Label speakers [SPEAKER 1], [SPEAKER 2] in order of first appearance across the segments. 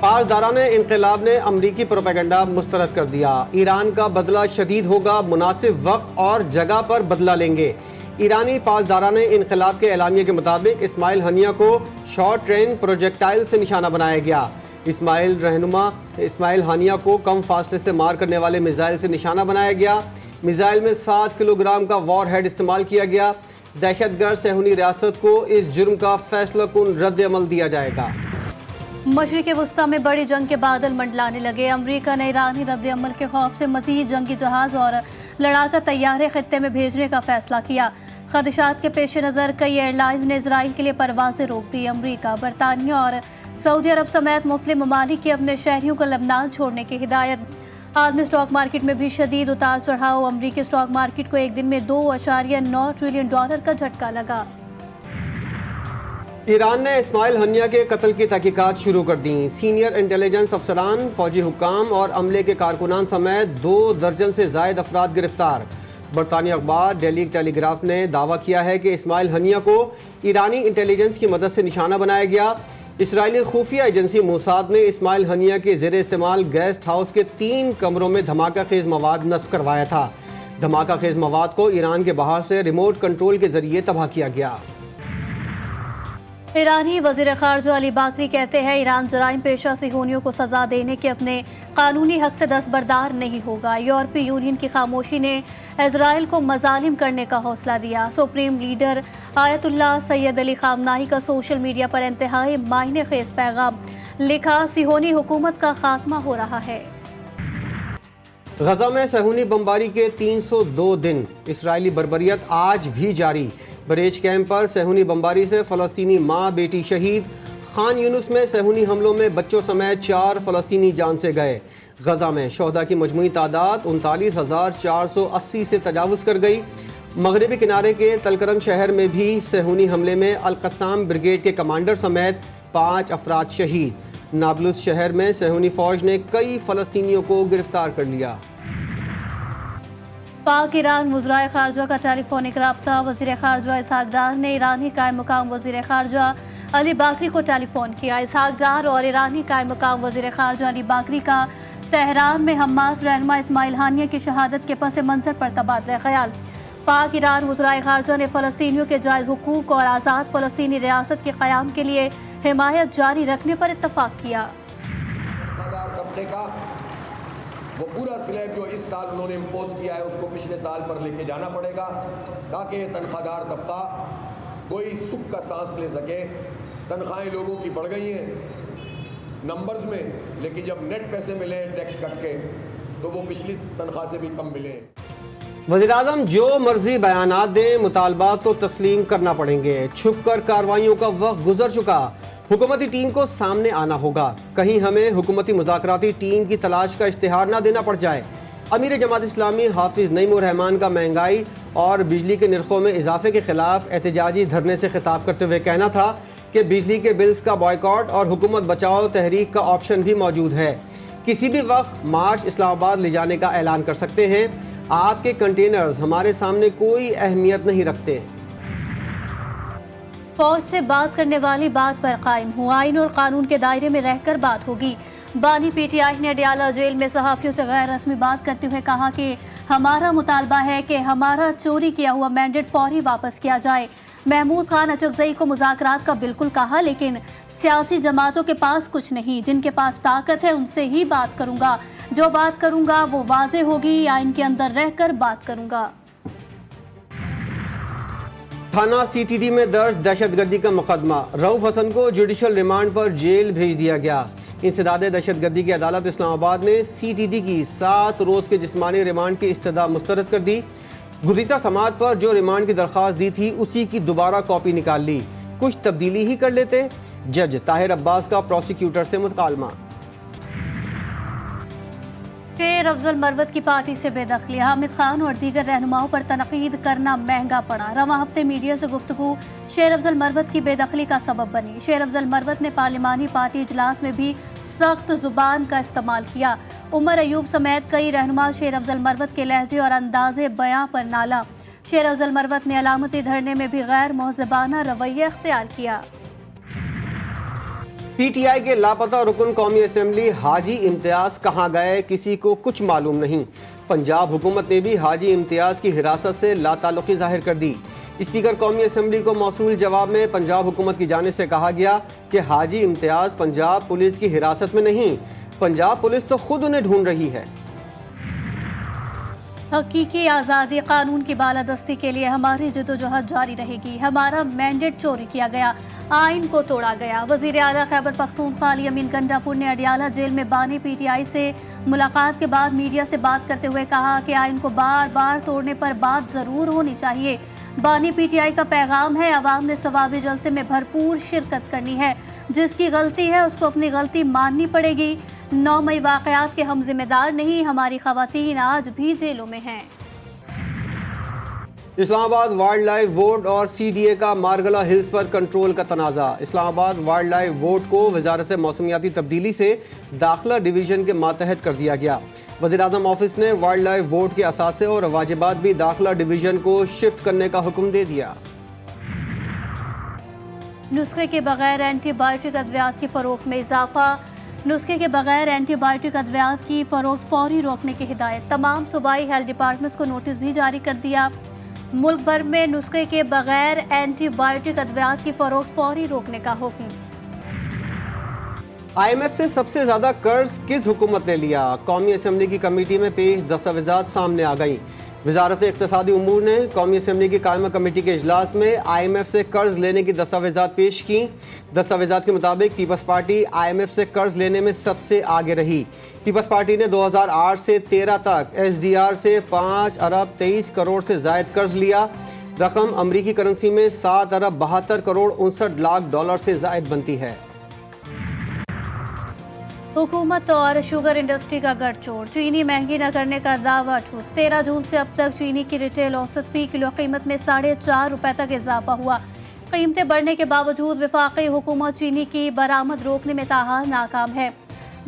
[SPEAKER 1] پاسداران انقلاب نے امریکی پروپیگنڈا مسترد کر دیا۔ ایران کا بدلہ شدید ہوگا، مناسب وقت اور جگہ پر بدلہ لیں گے۔ ایرانی پاسداران انقلاب کے اعلامیے کے مطابق اسماعیل ہنیہ کو شارٹ رینج پروجیکٹائل سے نشانہ بنایا گیا۔ اسماعیل ہنیہ کو کم فاصلے سے مار کرنے والے میزائل سے نشانہ بنایا گیا۔ میزائل میں 7 کلو گرام کا وار ہیڈ استعمال کیا گیا۔ دہشت گرد صہیونی ریاست کو اس جرم کا فیصلہ کن رد عمل دیا جائے گا۔
[SPEAKER 2] مشرق وسطی میں بڑی جنگ کے بادل منڈلانے لگے۔ امریکہ نے ایرانی رد عمل کے خوف سے مزید جنگی جہاز اور لڑاکا طیارے خطے میں بھیجنے کا فیصلہ کیا۔ خدشات کے پیش نظر کئی ایئر لائنز نے اسرائیل کے لیے پروازیں روک دی۔ امریکہ، برطانیہ اور سعودی عرب سمیت مختلف ممالک کی اپنے شہریوں کو لبنان چھوڑنے کی ہدایت۔ عالمی اسٹاک مارکیٹ میں بھی شدید اتار چڑھاؤ۔ امریکی اسٹاک مارکیٹ کو ایک دن میں $2.9 ٹریلین کا جھٹکا لگا۔
[SPEAKER 1] ایران نے اسماعیل ہنیہ کے قتل کی تحقیقات شروع کر دیں۔ سینئر انٹیلیجنس افسران، فوجی حکام اور عملے کے کارکنان سمیت 2 درجن سے زائد افراد گرفتار۔ برطانوی اخبار ڈیلی ٹیلی گراف نے دعویٰ کیا ہے کہ اسماعیل ہنیہ کو ایرانی انٹیلیجنس کی مدد سے نشانہ بنایا گیا۔ اسرائیلی خفیہ ایجنسی موساد نے اسماعیل ہنیہ کے زیر استعمال گیسٹ ہاؤس کے 3 کمروں میں دھماکہ خیز مواد نصب کروایا تھا۔ دھماکہ خیز مواد کو ایران کے باہر سے ریموٹ کنٹرول کے ذریعے تباہ کیا گیا۔
[SPEAKER 2] ایرانی وزیر خارجہ علی باکری کہتے ہیں ایران جرائم پیشہ صہیونیوں کو سزا دینے کے اپنے قانونی حق سے دستبردار نہیں ہوگا۔ یورپی یونین کی خاموشی نے اسرائیل کو مظالم کرنے کا حوصلہ دیا۔ سپریم لیڈر آیت اللہ سید علی خامنائی کا سوشل میڈیا پر انتہائی معنی خیز پیغام، لکھا صہیونی حکومت کا خاتمہ ہو رہا ہے۔
[SPEAKER 1] غزہ میں صہیونی بمباری کے 302 دن، اسرائیلی بربریت آج بھی جاری۔ بریج کیمپ پر صہیونی بمباری سے فلسطینی ماں بیٹی شہید۔ خان یونس میں صہیونی حملوں میں بچوں سمیت 4 فلسطینی جان سے گئے۔ غزہ میں شہداء کی مجموعی تعداد 39,480 سے تجاوز کر گئی۔ مغربی کنارے کے تلکرم شہر میں بھی صہیونی حملے میں القسام بریگیڈ کے کمانڈر سمیت 5 افراد شہید۔ نابلس شہر میں صہیونی فوج نے کئی فلسطینیوں کو گرفتار کر لیا۔
[SPEAKER 2] پاک ایران وزرائے خارجہ کا ٹیلی فونک رابطہ۔ وزیر خارجہ اسحاق ڈار نے ایرانی قائم مقام وزیر خارجہ علی باکری کو ٹیلی فون کیا۔ اسحاق ڈار اور ایرانی قائم مقام وزیر خارجہ علی باکری کا تہران میں حماس رہنما اسماعیل ہنیہ کی شہادت کے پس منظر پر تبادلہ خیال۔ پاک ایران وزرائے خارجہ نے فلسطینیوں کے جائز حقوق اور آزاد فلسطینی ریاست کے قیام کے لیے حمایت جاری رکھنے پر اتفاق کیا۔
[SPEAKER 3] وہ پورا سلیب جو اس سال انہوں نے امپوز کیا ہے اس کو پچھلے سال پر لے کے جانا پڑے گا تاکہ تنخواہ دار طبقہ کوئی سکھ کا سانس لے سکے۔ تنخواہیں لوگوں کی بڑھ گئی ہیں نمبرز میں، لیکن جب نیٹ پیسے ملے ٹیکس کٹ کے تو وہ پچھلی تنخواہ سے بھی کم ملے۔
[SPEAKER 1] وزیراعظم جو مرضی بیانات دیں، مطالبات تو تسلیم کرنا پڑیں گے۔ چھپ کر کارروائیوں کا وقت گزر چکا، حکومتی ٹیم کو سامنے آنا ہوگا۔ کہیں ہمیں حکومتی مذاکراتی ٹیم کی تلاش کا اشتہار نہ دینا پڑ جائے۔ امیر جماعت اسلامی حافظ نعیم الرحمان کا مہنگائی اور بجلی کے نرخوں میں اضافے کے خلاف احتجاجی دھرنے سے خطاب کرتے ہوئے کہنا تھا کہ بجلی کے بلز کا بائیکاٹ اور حکومت بچاؤ تحریک کا آپشن بھی موجود ہے۔ کسی بھی وقت مارچ اسلام آباد لے جانے کا اعلان کر سکتے ہیں۔ آپ کے کنٹینرز ہمارے سامنے کوئی اہمیت نہیں رکھتے۔
[SPEAKER 2] فوج سے بات کرنے والی بات پر قائم ہوں، آئین اور قانون کے دائرے میں رہ کر بات ہوگی۔ بانی پی ٹی آئی نے اڈیالہ جیل میں صحافیوں سے غیر رسمی بات کرتے ہوئے کہا کہ ہمارا مطالبہ ہے کہ ہمارا چوری کیا ہوا مینڈیٹ فوری واپس کیا جائے۔ محمود خان اچکزئی کو مذاکرات کا بالکل کہا، لیکن سیاسی جماعتوں کے پاس کچھ نہیں، جن کے پاس طاقت ہے ان سے ہی بات کروں گا، جو بات کروں گا وہ واضح ہوگی، آئین کے اندر رہ کر بات کروں گا۔
[SPEAKER 1] تھانہ سی ٹی ڈی میں درج دہشت گردی کا مقدمہ، رؤف حسن کو جوڈیشل ریمانڈ پر جیل بھیج دیا گیا۔ انسداد دہشت گردی کی عدالت اسلام آباد نے سی ٹی ڈی کی 7 روز کے جسمانی ریمانڈ کی استدعا مسترد کر دی۔ گزشتہ سماعت پر جو ریمانڈ کی درخواست دی تھی اسی کی دوبارہ کاپی نکال لی، کچھ تبدیلی ہی کر لیتے۔ جج طاہر عباس کا پروسیکیوٹر سے مکالمہ۔
[SPEAKER 2] شیر افضل مروت کی پارٹی سے بے دخلی، حامد خان اور دیگر رہنماؤں پر تنقید کرنا مہنگا پڑا۔ رواں ہفتے میڈیا سے گفتگو شیر افضل مروت کی بے دخلی کا سبب بنی۔ شیر افضل مروت نے پارلیمانی پارٹی اجلاس میں بھی سخت زبان کا استعمال کیا۔ عمر ایوب سمیت کئی رہنما شیر افضل مروت کے لہجے اور انداز بیاں پر نالا۔ شیر افضل مروت نے علامتی دھرنے میں بھی غیر مہذبانہ رویہ اختیار کیا۔
[SPEAKER 1] پی ٹی آئی کے لاپتہ رکن قومی اسمبلی حاجی امتیاز کہاں گئے، کسی کو کچھ معلوم نہیں۔ پنجاب حکومت نے بھی حاجی امتیاز کی حراست سے لا تعلقی ظاہر کر دی۔ اسپیکر قومی اسمبلی کو موصول جواب میں پنجاب حکومت کی جانب سے کہا گیا کہ حاجی امتیاز پنجاب پولیس کی حراست میں نہیں، پنجاب پولیس تو خود انہیں ڈھونڈ رہی ہے۔
[SPEAKER 2] حقیقی آزادی قانون کی بالادستی کے لیے ہماری جدوجہد جاری رہے گی۔ ہمارا مینڈیٹ چوری کیا گیا، آئین کو توڑا گیا۔ وزیر اعلیٰ خیبر پختونخوا علی امین گنڈاپور نے اڈیالہ جیل میں بانی پی ٹی آئی سے ملاقات کے بعد میڈیا سے بات کرتے ہوئے کہا کہ آئین کو بار بار توڑنے پر بات ضرور ہونی چاہیے۔ بانی پی ٹی آئی کا پیغام ہے، عوام نے ثوابی جلسے میں بھرپور شرکت کرنی ہے، جس کی غلطی ہے اس کو اپنی غلطی ماننی پڑے گی۔ 9 مئی واقعات کے ہم ذمہ دار نہیں، ہماری خواتین آج بھی جیلوں میں ہیں۔
[SPEAKER 1] اسلام آباد وائلڈ لائف بورڈ اور سی ڈی اے کا مارگلا ہلز پر کنٹرول کا تنازع۔ اسلام آباد وائلڈ لائف بورڈ کو وزارت موسمیاتی تبدیلی سے داخلہ ڈویژن کے ماتحت کر دیا گیا۔ وزیر اعظم آفس نے وائلڈ لائف بورڈ کے اثاثے اور واجبات بھی داخلہ ڈویژن کو شفٹ کرنے کا حکم دے دیا۔
[SPEAKER 2] نسخے کے بغیر اینٹی بائیوٹک ادویات کی فروخت میں اضافہ۔ نسخے کے بغیر اینٹی بائیوٹک ادویات کی فروخت فوری روکنے کی ہدایت۔ تمام صوبائی ہیلتھ ڈپارٹمنٹس کو نوٹس بھی جاری کر دیا۔ ملک بھر میں نسخے کے بغیر اینٹی بائیوٹک ادویات کی فروخت فوری روکنے کا حکم۔
[SPEAKER 1] آئی ایم ایف سے سب سے زیادہ قرض کس حکومت نے لیا؟ قومی اسمبلی کی کمیٹی میں پیش دستاویزات سامنے آ گئیں۔ وزارت اقتصادی امور نے قومی اسمبلی کی قائمہ کمیٹی کے اجلاس میں آئی ایم ایف سے قرض لینے کی دستاویزات پیش کی۔ دستاویزات کے مطابق Peoples Party I M F سے قرض لینے میں سب سے آگے رہی۔ پیپلز پارٹی نے 2008 سے 13 تک ایس ڈی آر سے 5 ارب 23 کروڑ سے زائد قرض لیا۔ رقم امریکی کرنسی میں 7 ارب 72 کروڑ 59 لاکھ ڈالر سے زائد بنتی ہے۔
[SPEAKER 2] حکومت اور شوگر انڈسٹری کا گڑھ چوڑ، چینی مہنگی نہ کرنے کا دعویٰ ٹھوس۔ 13 جون سے اب تک چینی کی ریٹیل اوسط فی کلو قیمت میں 4.5 روپے تک اضافہ ہوا۔ قیمتیں بڑھنے کے باوجود وفاقی حکومت چینی کی برآمد روکنے میں تاحال ناکام ہے۔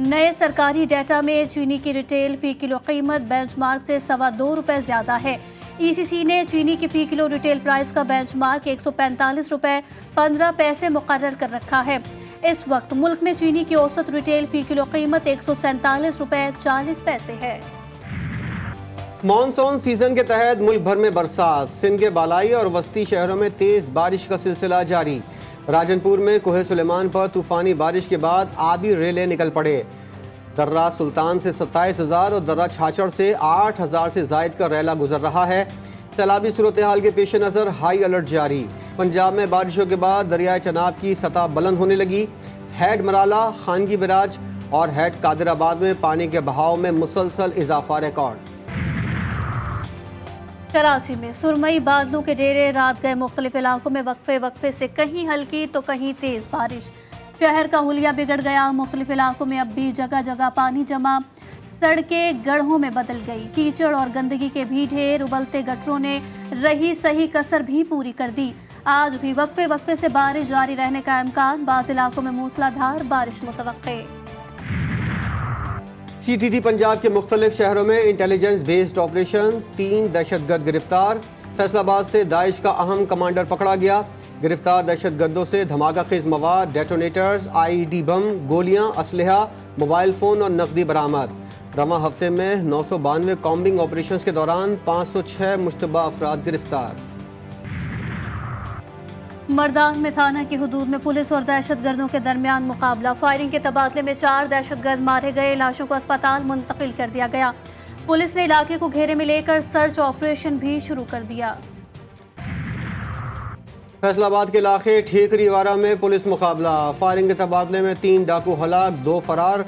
[SPEAKER 2] نئے سرکاری ڈیٹا میں چینی کی ریٹیل فی کلو قیمت بینچ مارک سے 2.25 روپے زیادہ ہے۔ ای سی سی نے چینی کی فی کلو ریٹیل پرائس کا بینچ مارک 145 روپے 15 پیسے مقرر کر رکھا ہے۔ اس وقت ملک میں چینی کی اوسط ریٹیل فی کلو قیمت 147 روپے 40 پیسے ہے۔
[SPEAKER 1] مانسون سیزن کے تحت ملک بھر میں برسات، سندھ کے بالائی اور وسطی شہروں میں تیز بارش کا سلسلہ جاری۔ راجن پور میں کوہ سلیمان پر طوفانی بارش کے بعد آبی ریلیں نکل پڑے۔ درہ سلطان سے 27,000 اور درہ چھاچڑ سے 8,000 سے زائد کا ریلا گزر رہا ہے۔ سیلابی صورتحال کے پیش نظر ہائی الرٹ جاری۔ پنجاب میں بارشوں کے بعد دریائے چناب کی سطح بلند ہونے لگی۔ ہیڈ مرالہ، خانگی براج اور ہیڈ قادر آباد میں پانی کے بہاؤ میں مسلسل اضافہ ریکارڈ۔
[SPEAKER 2] کراچی میں سرمئی بادلوں کے ڈیرے، رات گئے مختلف علاقوں میں وقفے سے کہیں ہلکی تو کہیں تیز بارش۔ شہر کا حلیہ بگڑ گیا، مختلف علاقوں میں اب بھی جگہ جگہ پانی جمع، سڑکیں گڑھوں میں بدل گئی۔ کیچڑ اور گندگی کے بھی ڈھیر، ابلتے گٹروں نے رہی صحیح کسر بھی پوری کر دی۔ آج بھی وقفے سے بارش جاری رہنے کا امکان، بعض علاقوں میں موسلادھار بارش متوقع۔
[SPEAKER 1] سی ٹی ٹی پنجاب کے مختلف شہروں میں انٹیلیجنس بیسڈ آپریشن، 3 دہشت گرد گرفتار۔ فیصل آباد سے داعش کا اہم کمانڈر پکڑا گیا۔ گرفتار دہشت گردوں سے دھماکہ خیز مواد، ڈیٹونیٹرز، آئی ڈی بم، گولیاں، اسلحہ، موبائل فون اور نقدی برآمد۔ رواں ہفتے میں 992 کامبنگ آپریشنز کے دوران 506 مشتبہ افراد گرفتار۔
[SPEAKER 2] مردان میں تھانہ کی حدود میں پولیس اور دہشت گردوں کے درمیان مقابلہ، فائرنگ کے تبادلے میں 4 دہشت گرد مارے گئے، لاشوں کو اسپتال منتقل کر دیا گیا۔ پولیس نے علاقے کو گھیرے میں لے کر سرچ آپریشن بھی شروع کر دیا۔
[SPEAKER 1] فیصل آباد کے علاقے ٹھیکری وارہ میں پولیس مقابلہ، فائرنگ کے تبادلے میں 3 ڈاکو ہلاک، 2 فرار۔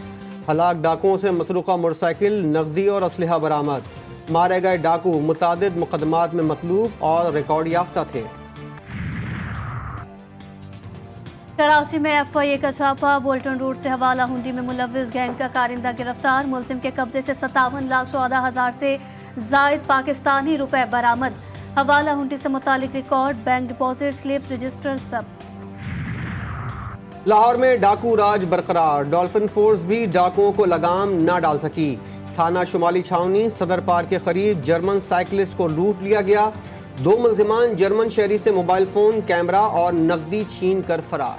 [SPEAKER 1] ہلاک ڈاکوؤں سے مسروقہ موٹر سائیکل، نقدی اور اسلحہ برآمد۔ مارے گئے ڈاکو متعدد مقدمات میں مطلوب اور ریکارڈ یافتہ تھے۔
[SPEAKER 2] کراچی میں ایف آئی اے کا چھاپا، بولٹن روڈ سے حوالہ ہنڈی میں ملوث گینگ کا کارندہ گرفتار، ملزم کے قبضے سے 57,14,000 سے زائد پاکستانی روپے برآمد۔ حوالہ ہنڈی سے متعلق record, bank deposit slip, register سب۔
[SPEAKER 1] لاہور میں ڈاکو راج برقرار، ڈولفن فورس بھی ڈاکوؤں کو لگام نہ ڈال سکی۔ تھانہ شمالی چھاونی صدر پارک کے قریب جرمن سائیکلسٹ کو لوٹ لیا گیا۔ 2 ملزمان جرمن شہری سے موبائل فون، کیمرہ اور نقدی چھین کر فرار۔